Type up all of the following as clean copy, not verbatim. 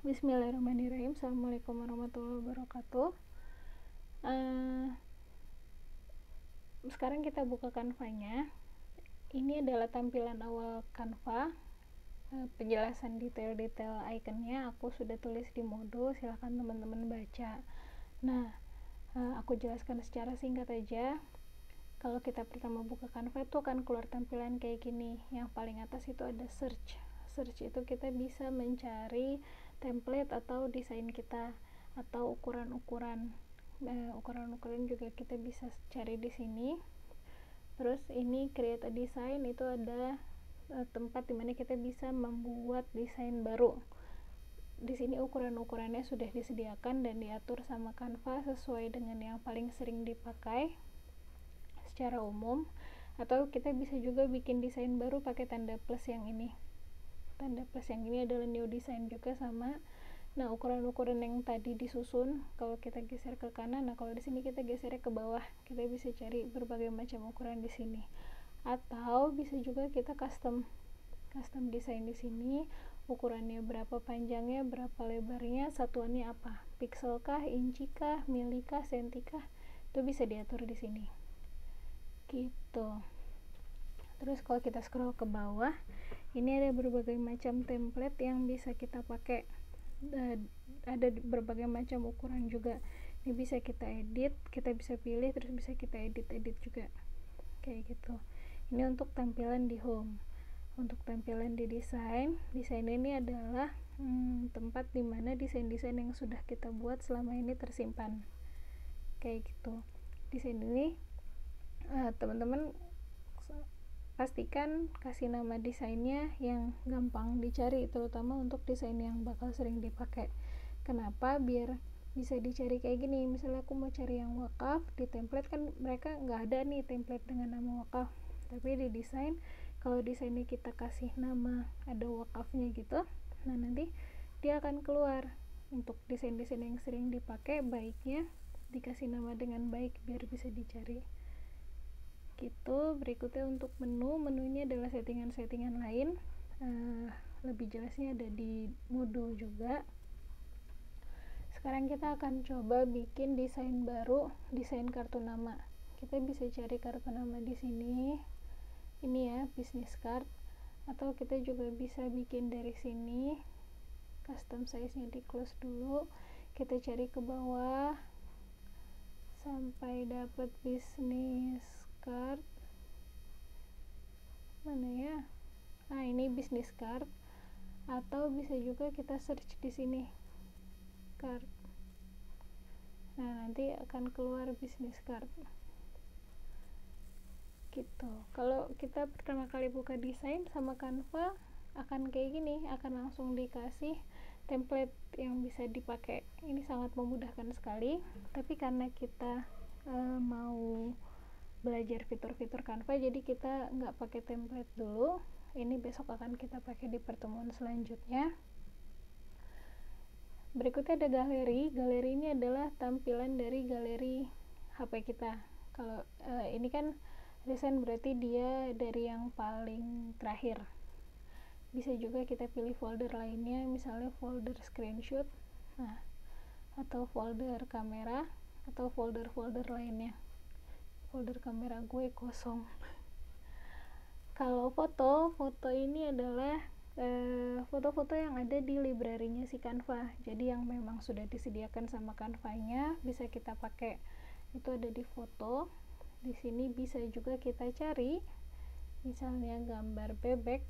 Bismillahirrahmanirrahim. Assalamualaikum warahmatullahi wabarakatuh. Sekarang kita buka Canva-nya. Ini adalah tampilan awal Canva. Penjelasan detail-detail ikonnya aku sudah tulis di modul, silahkan teman-teman baca. Nah, aku jelaskan secara singkat aja. Kalau kita pertama buka Canva itu akan keluar tampilan kayak gini. Yang paling atas itu ada search. Search itu kita bisa mencari template atau desain kita atau ukuran-ukuran. Ukuran-ukuran juga kita bisa cari di sini. Terus ini create a design, itu ada tempat dimana kita bisa membuat desain baru. Di sini ukuran-ukurannya sudah disediakan dan diatur sama Canva sesuai dengan yang paling sering dipakai secara umum, atau kita bisa juga bikin desain baru pakai tanda plus yang ini. Tanda plus yang ini adalah new design juga sama. Nah, ukuran-ukuran yang tadi disusun, kalau kita geser ke kanan, nah kalau di sini kita geser ke bawah, kita bisa cari berbagai macam ukuran di sini. Atau bisa juga kita custom desain di sini, ukurannya berapa, panjangnya berapa, lebarnya, satuannya apa, pixel kah, inci kah, mili kah, senti kah, itu bisa diatur di sini. Gitu. Terus kalau kita scroll ke bawah, ini ada berbagai macam template yang bisa kita pakai. Ada berbagai macam ukuran juga. Ini bisa kita edit, kita bisa pilih, terus bisa kita edit juga kayak gitu. Ini untuk tampilan di home. Untuk tampilan di desain ini adalah tempat dimana desain-desain yang sudah kita buat selama ini tersimpan kayak gitu. Desain ini teman-teman pastikan kasih nama desainnya yang gampang dicari, terutama untuk desain yang bakal sering dipakai. Kenapa? Biar bisa dicari kayak gini. Misalnya aku mau cari yang wakaf, di template kan mereka nggak ada nih template dengan nama wakaf, tapi di desain, kalau desainnya kita kasih nama ada wakafnya gitu, nah nanti dia akan keluar. Untuk desain-desain yang sering dipakai, baiknya dikasih nama dengan baik biar bisa dicari gitu. Berikutnya untuk menunya adalah settingan-settingan lain, lebih jelasnya ada di modul juga. Sekarang kita akan coba bikin desain baru, desain kartu nama. Kita bisa cari kartu nama di sini, ini ya, business card, atau kita juga bisa bikin dari sini. Custom size-nya di close dulu, kita cari ke bawah sampai dapat business card. Mana ya? Nah, ini business card. Atau bisa juga kita search di sini card. Nah, nanti akan keluar business card gitu. Kalau kita pertama kali buka desain sama Canva akan kayak gini, akan langsung dikasih template yang bisa dipakai. Ini sangat memudahkan sekali. Tapi karena kita mau belajar fitur-fitur Canva, jadi kita nggak pakai template dulu. Ini besok akan kita pakai di pertemuan selanjutnya. Berikutnya ada galeri. Galeri ini adalah tampilan dari galeri HP kita. Kalau ini kan desain berarti dia dari yang paling terakhir. Bisa juga kita pilih folder lainnya, misalnya folder screenshot, nah, atau folder kamera, atau folder-folder lainnya. Folder kamera gue kosong. Kalau foto ini adalah foto-foto yang ada di library-nya si Canva. Jadi yang memang sudah disediakan sama Canva-nya bisa kita pakai. Itu ada di foto. Di sini bisa juga kita cari misalnya gambar bebek.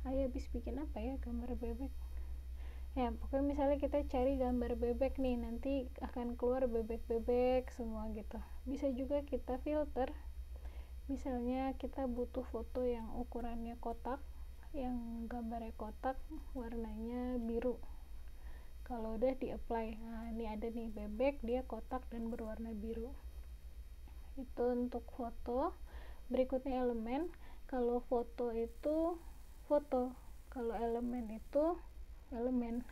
Ayo habis bikin apa ya gambar bebek? Ya, pokoknya misalnya kita cari gambar bebek nih, nanti akan keluar bebek-bebek semua gitu. Bisa juga kita filter. Misalnya kita butuh foto yang ukurannya kotak, yang gambarnya kotak, warnanya biru. Kalau udah di apply, nah ini ada nih bebek, dia kotak dan berwarna biru. Itu untuk foto. Berikutnya elemen. Kalau foto itu foto, kalau elemen itu elemen.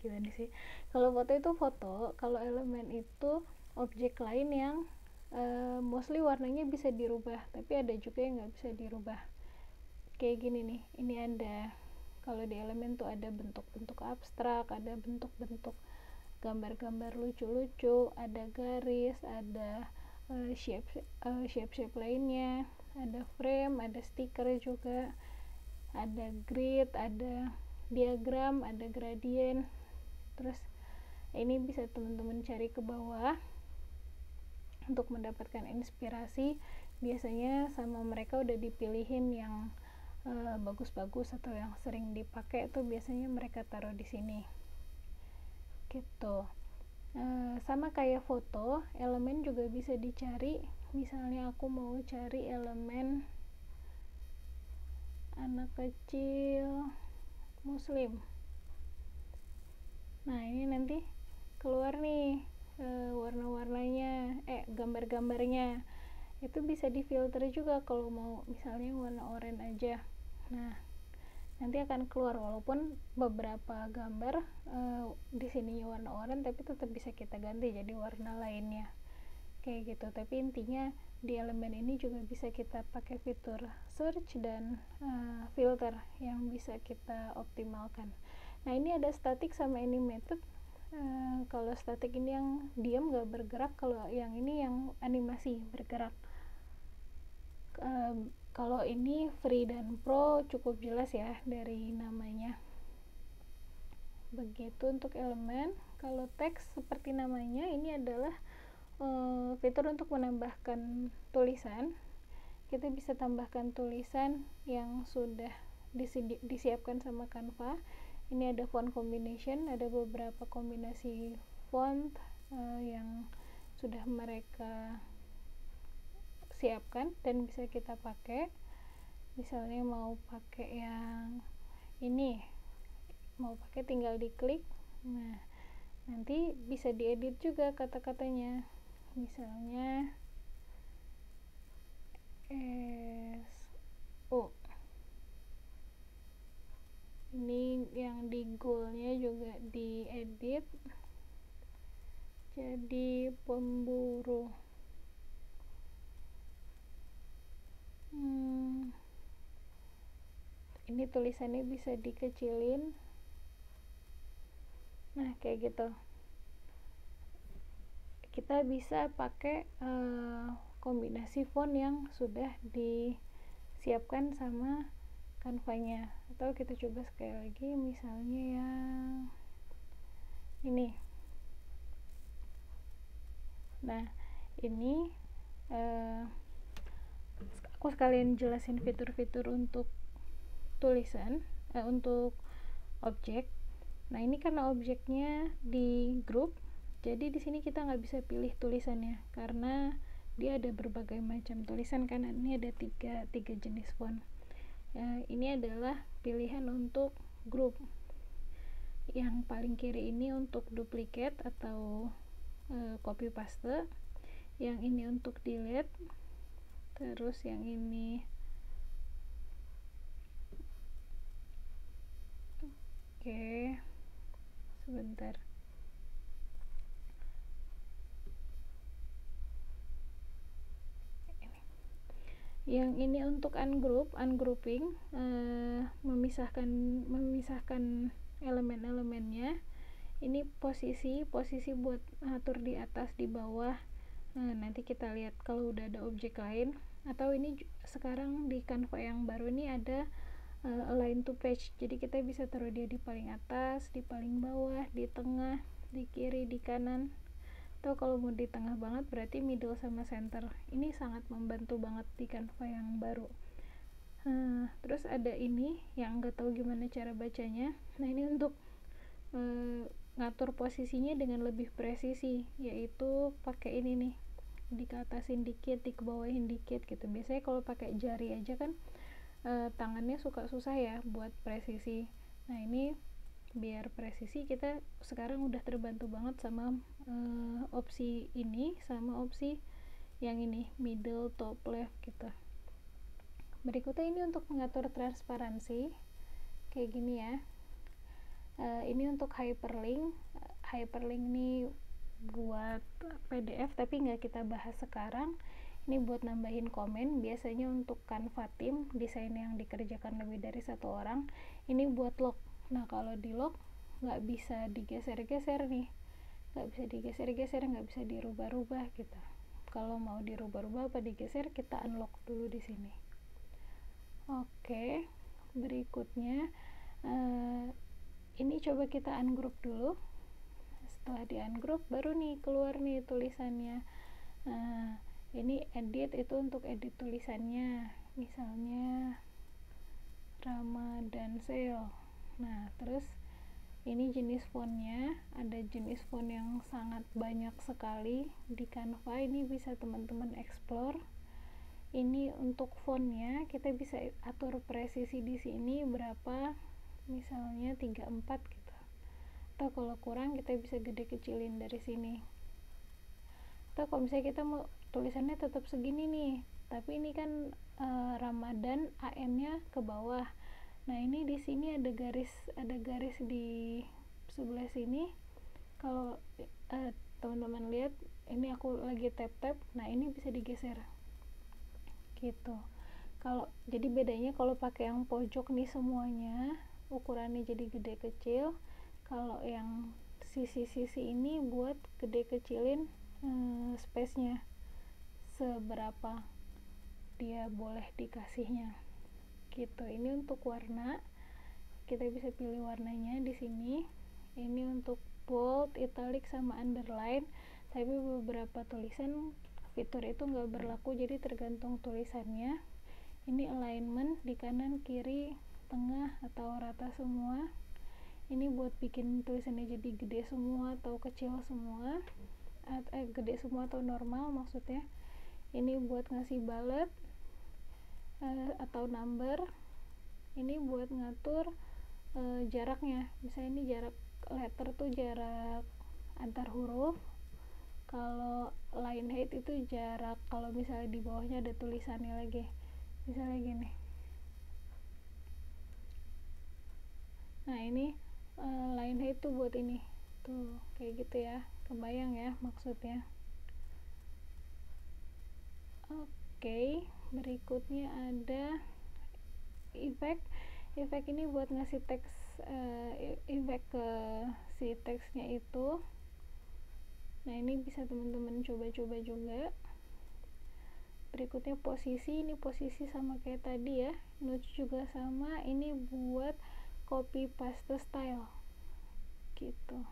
Gimana sih? Kalau foto itu foto, kalau elemen itu objek lain yang mostly warnanya bisa dirubah, tapi ada juga yang nggak bisa dirubah. Kayak gini nih, ini ada Kalau di elemen tuh ada bentuk-bentuk abstrak, ada bentuk-bentuk gambar-gambar lucu-lucu, ada garis, ada shape lainnya, ada frame, ada stiker juga, ada grid, ada diagram, ada gradient. Terus ini bisa teman-teman cari ke bawah untuk mendapatkan inspirasi. Biasanya sama mereka udah dipilihin yang bagus-bagus atau yang sering dipakai, tuh biasanya mereka taruh di sini gitu. Sama kayak foto, elemen juga bisa dicari. Misalnya aku mau cari elemen anak kecil muslim, nah ini nanti keluar nih warna-warnanya, gambar-gambarnya. Itu bisa difilter juga kalau mau misalnya warna oranye aja. Nah, nanti akan keluar walaupun beberapa gambar di sininya warna oranye, tapi tetap bisa kita ganti jadi warna lainnya kayak gitu. Tapi intinya di elemen ini juga bisa kita pakai fitur search dan filter yang bisa kita optimalkan. Nah, ini ada static sama animated. Kalau static ini yang diam gak bergerak, kalau yang ini yang animasi bergerak. Kalau ini free dan pro cukup jelas ya dari namanya. Begitu untuk elemen. Kalau teks seperti namanya, ini adalah fitur untuk menambahkan tulisan. Kita bisa tambahkan tulisan yang sudah disiapkan sama Canva. Ini ada font combination, ada beberapa kombinasi font yang sudah mereka siapkan dan bisa kita pakai. Misalnya mau pakai yang ini, mau pakai tinggal diklik. Nah, nanti bisa diedit juga kata-katanya. Misalnya ini yang di goalnya juga diedit jadi pemburu. Ini tulisannya bisa dikecilin. Nah, kayak gitu. Kita bisa pakai kombinasi font yang sudah disiapkan sama Canva-nya. Atau kita coba sekali lagi, misalnya yang ini. Nah, ini aku sekalian jelasin fitur-fitur untuk tulisan, untuk objek. Nah, ini karena objeknya di grup, jadi di sini kita nggak bisa pilih tulisannya karena dia ada berbagai macam tulisan kan. Ini ada tiga jenis font. Ini adalah pilihan untuk grup. Yang paling kiri ini untuk duplicate atau copy paste. Yang ini untuk delete. Terus yang ini sebentar. Yang ini untuk ungrouping, memisahkan elemen-elemennya. Ini posisi buat atur di atas, di bawah. Nanti kita lihat kalau udah ada objek lain. Atau ini sekarang di Canva yang baru ini ada align to page, jadi kita bisa taruh dia di paling atas, di paling bawah, di tengah, di kiri, di kanan. Atau kalau mau di tengah banget berarti middle sama center. Ini sangat membantu banget di Canva yang baru. Terus ada ini yang nggak tahu gimana cara bacanya. Nah, ini untuk ngatur posisinya dengan lebih presisi, yaitu pakai ini nih, dikeatasin dikit, dikebawahin dikit gitu. Biasanya kalau pakai jari aja kan tangannya suka susah ya buat presisi. Nah, ini biar presisi, kita sekarang udah terbantu banget sama opsi ini sama opsi yang ini, middle, top, left gitu. Berikutnya ini untuk mengatur transparansi kayak gini ya. Ini untuk hyperlink ini buat PDF tapi nggak kita bahas sekarang. Ini buat nambahin komen. Biasanya untuk Canva team desain yang dikerjakan lebih dari satu orang, ini buat lock. Nah kalau di lock nggak bisa digeser-geser nih, nggak bisa digeser-geser, nggak bisa dirubah-rubah gitu. Kalau mau dirubah-rubah apa digeser, kita unlock dulu di sini. Oke, berikutnya ini coba kita ungroup dulu. Setelah di ungroup baru nih keluar nih tulisannya. Ini edit, itu untuk edit tulisannya, misalnya Ramadan Sale. Nah terus ini jenis fontnya, ada jenis font yang sangat banyak sekali di Canva. Ini bisa teman-teman explore. Ini untuk fontnya kita bisa atur presisi di sini berapa, misalnya 34 gitu, atau kalau kurang kita bisa gede kecilin dari sini. Atau kalau misalnya kita mau tulisannya tetap segini nih, tapi ini kan Ramadan AM-nya ke bawah. Nah ini di sini ada garis di sebelah sini. Kalau teman-teman lihat, ini aku lagi tap. Nah ini bisa digeser gitu. Kalau jadi bedanya kalau pakai yang pojok nih semuanya ukurannya jadi gede kecil. Kalau yang sisi-sisi ini buat gede kecilin space-nya seberapa dia boleh dikasihnya gitu. Ini untuk warna, kita bisa pilih warnanya di sini. Ini untuk bold, italic sama underline, tapi beberapa tulisan fitur itu nggak berlaku, jadi tergantung tulisannya. Ini alignment di kanan, kiri, tengah, atau rata semua. Ini buat bikin tulisannya jadi gede semua atau kecil semua, gede semua atau normal maksudnya. Ini buat ngasih bullet atau number. Ini buat ngatur jaraknya, misalnya ini jarak letter tuh jarak antar huruf. Kalau line height itu jarak kalau misalnya di bawahnya ada tulisannya lagi, misalnya gini. Nah ini line height tuh buat ini tuh, kayak gitu ya, kebayang ya maksudnya. Oke, berikutnya ada efek ini buat ngasih teks, efek ke si teksnya itu. Nah ini bisa teman-teman coba-coba juga. Berikutnya posisi, ini posisi sama kayak tadi ya, notes juga sama. Ini buat copy paste style gitu.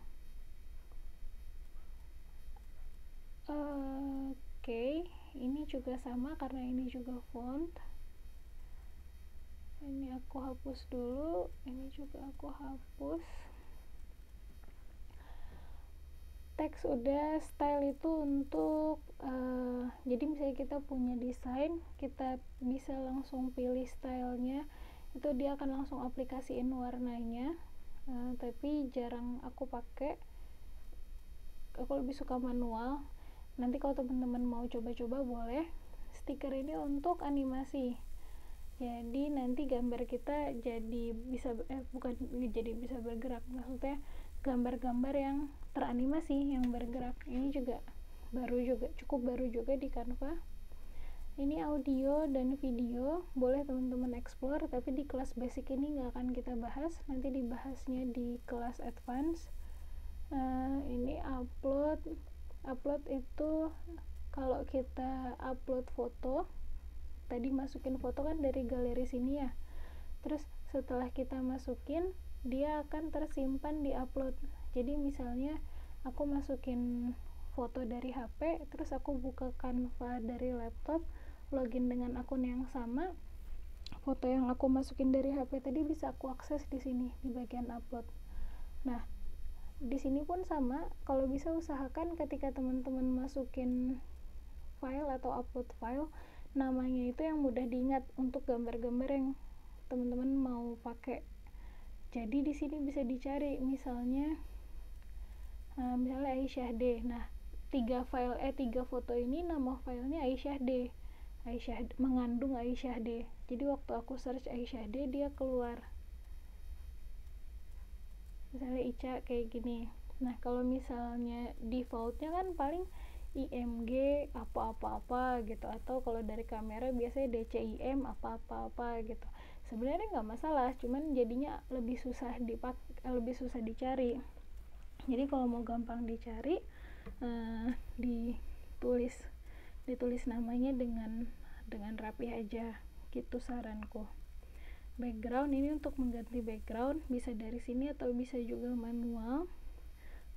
Oke, ini juga sama karena ini juga font. Ini aku hapus dulu, ini juga aku hapus. Teks udah, style itu untuk jadi misalnya kita punya desain, kita bisa langsung pilih stylenya, itu dia akan langsung aplikasiin warnanya. Tapi jarang aku pakai, aku lebih suka manual. Nanti kalau teman-teman mau coba-coba boleh. Stiker ini untuk animasi, jadi nanti gambar kita jadi bisa bukan jadi bisa bergerak, maksudnya gambar-gambar yang teranimasi yang bergerak. Ini juga cukup baru juga di Canva. Ini audio dan video, boleh teman-teman explore, tapi di kelas basic ini nggak akan kita bahas, nanti dibahasnya di kelas advance. Ini upload itu kalau kita upload foto, tadi masukin foto kan dari galeri sini ya, terus setelah kita masukin dia akan tersimpan di upload. Jadi misalnya aku masukin foto dari HP, terus aku buka Canva dari laptop, login dengan akun yang sama, foto yang aku masukin dari HP tadi bisa aku akses di sini di bagian upload. Nah di sini pun sama, kalau bisa usahakan ketika teman-teman masukin file atau upload file, namanya itu yang mudah diingat untuk gambar-gambar yang teman-teman mau pakai. Jadi di sini bisa dicari misalnya Aisyah D. Nah, tiga foto ini nama filenya Aisyah D. Mengandung Aisyah D. Jadi waktu aku search Aisyah D, dia keluar misalnya Ica kayak gini. Nah kalau misalnya defaultnya kan paling IMG apa-apa-apa gitu, atau kalau dari kamera biasanya DCIM apa-apa-apa gitu. Sebenarnya nggak masalah, cuman jadinya lebih susah dicari. Jadi kalau mau gampang dicari, ditulis namanya dengan rapi aja gitu saranku. Background ini untuk mengganti background bisa dari sini atau bisa juga manual.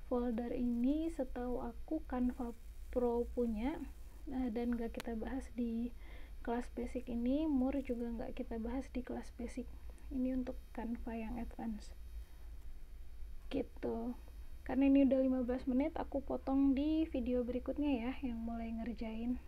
Folder ini setahu aku Canva Pro punya, dan gak kita bahas di kelas basic ini. More juga gak kita bahas di kelas basic. Ini untuk Canva yang advance gitu. Karena ini udah 15 menit, aku potong di video berikutnya ya yang mulai ngerjain.